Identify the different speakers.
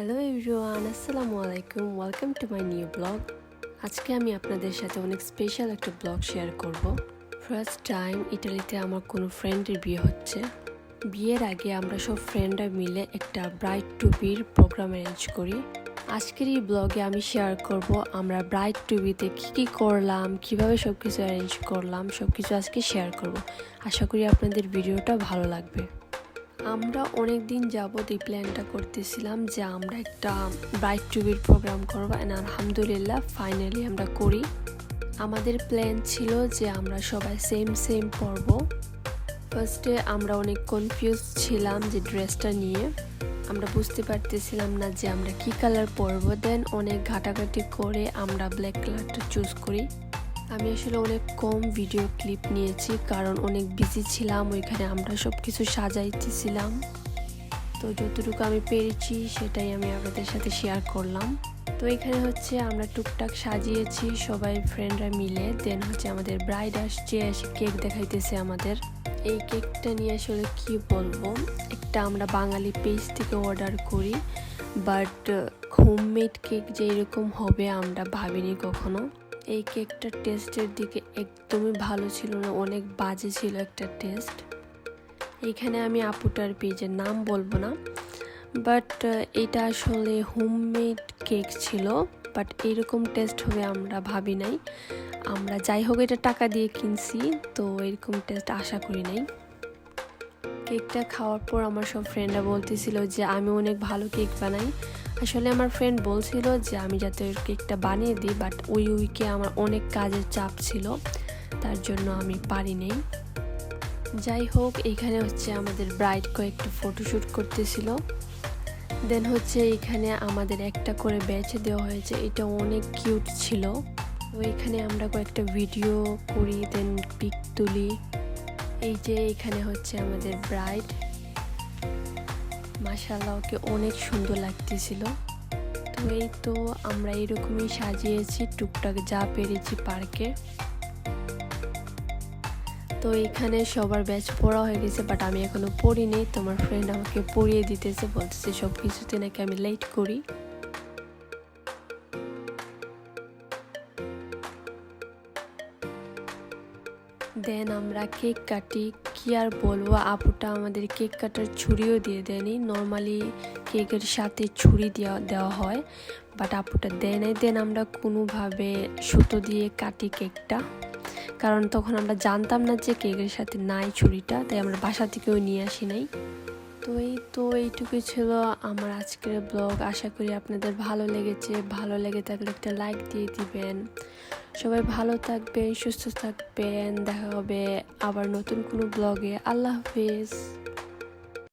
Speaker 1: Hello everyone, আসসালামু আলাইকুম। Welcome to my new blog. আজকে আমি আপনাদের সাথে অনেক স্পেশাল একটা ব্লগ শেয়ার করব। ফার্স্ট টাইম ইটালিতে আমার কোনো ফ্রেন্ডের বিয়ে হচ্ছে। বিয়ের আগে আমরা সব ফ্রেন্ডরা মিলে একটা ব্রাইড টু বির প্রোগ্রাম অ্যারেঞ্জ করি। আজকের এই ব্লগে আমি শেয়ার করব আমরা ব্রাইড টু বিতে কী করলাম, কিভাবে সব কিছু অ্যারেঞ্জ করলাম, সব কিছু আজকে শেয়ার করব। আশা করি আপনাদের ভিডিওটা ভালো লাগবে। আমরা অনেক দিন যাবত এই প্ল্যানটা করতেছিলাম যে আমরা একটা ব্রাইড টু বির প্রোগ্রাম করবো, অ্যান্ড আলহামদুলিল্লাহ ফাইনালি আমরা করি। আমাদের প্ল্যান ছিল যে আমরা সবাই সেম পরবো। ফার্স্টে আমরা অনেক কনফিউজ ছিলাম যে ড্রেসটা নিয়ে, আমরা বুঝতে পারতেছিলাম না যে আমরা কি কালার পরবো। দেন অনেক ঘাটাঘাটি করে আমরা ব্ল্যাক কালারটা চুজ করি। আমি আসলে অনেক কম ভিডিও ক্লিপ নিয়েছি কারণ অনেক বিজি ছিলাম, ওইখানে আমরা সব কিছু সাজাইতেছিলাম। তো যতটুকু আমি পেরেছি সেটাই আমি আপনাদের সাথে শেয়ার করলাম। তো এখানে হচ্ছে আমরা টুকটাক সাজিয়েছি সবাই ফ্রেন্ডরা মিলে। দেন হচ্ছে আমাদের ব্রাইড আসছে, এসে কেক দেখাইতেছে আমাদের। এই কেকটা নিয়ে আসলে কি বলবো, একটা আমরা বাঙালি পেজ থেকে অর্ডার করি, বাট হোমমেড কেক যে এরকম হবে আমরা ভাবিনি কখনো। এই কেকটার টেস্টের দিকে একদমই ভালো ছিল না, অনেক বাজে ছিল একটা টেস্ট। এইখানে আমি আপুটার পেজের নাম বলবো না, বাট এটা আসলে হোমমেড কেক ছিল, বাট এরকম টেস্ট হবে আমরা ভাবি নাই। আমরা যাই হোক এটা টাকা দিয়ে কিনছি, তো এরকম টেস্ট আশা করি নাই। কেকটা খাওয়ার পর আমার সব ফ্রেন্ডরা বলতেছিল যে আমি অনেক ভালো কেক বানাই। আসলে আমার ফ্রেন্ড বলছিল যে আমি যাতে কেকটা বানিয়ে দিই, বাট ওই উইকে আমার অনেক কাজের চাপ ছিল, তার জন্য আমি পারিনি। যাই হোক, এখানে হচ্ছে আমাদের ব্রাইড কয়েকটা ফটোশ্যুট করতেছিল। দেন হচ্ছে এখানে আমাদের একটা করে ব্যাচ দেওয়া হয়েছে, এটা অনেক কিউট ছিল। তো এখানে আমরা কয়েকটা ভিডিও করি, দেন পিক তুলি। এই যে এখানে হচ্ছে আমাদের ব্রাইড, মাশাআল্লাহ ওকে অনেক সুন্দর লাগতেছিল। তো এই তো আমরা এরকমই সাজিয়েছি টুকটাক যা পেরেছি পার্কে। তো এখানে সবার ব্যাচ পড়া হয়ে গেছে, বাট আমি এখনো পড়িনি। তোমার ফ্রেন্ড আমাকে পড়িয়ে দিতেছে, বলতেছে সব কিছুতে নাকি আমি লেট করি। দেন আমরা কেক কাটি। কি আর বলবো, আপুটা আমাদের কেক কাটার ছুরিও দিয়ে দেয়নি। নর্মালি কেকের সাথে ছুরি দেওয়া হয়, বাট আপুটা দেয় নাই। দেন আমরা কোনোভাবে সুতো দিয়ে কাটি কেকটা, কারণ তখন আমরা জানতাম না যে কেকের সাথে নাই ছুরিটা, তাই আমরা বাসা থেকেও নিয়ে আসি নাই। তো এইটুকুই ছিল আমার আজকের ব্লগ। আশা করি আপনাদের ভালো লেগেছে। ভালো লেগে থাকলে একটা লাইক দিয়ে দিবেন। সবাই ভালো থাকবেন, সুস্থ থাকবেন। দেখা হবে আবার নতুন কোনো ব্লগে। আল্লাহ হাফেজ।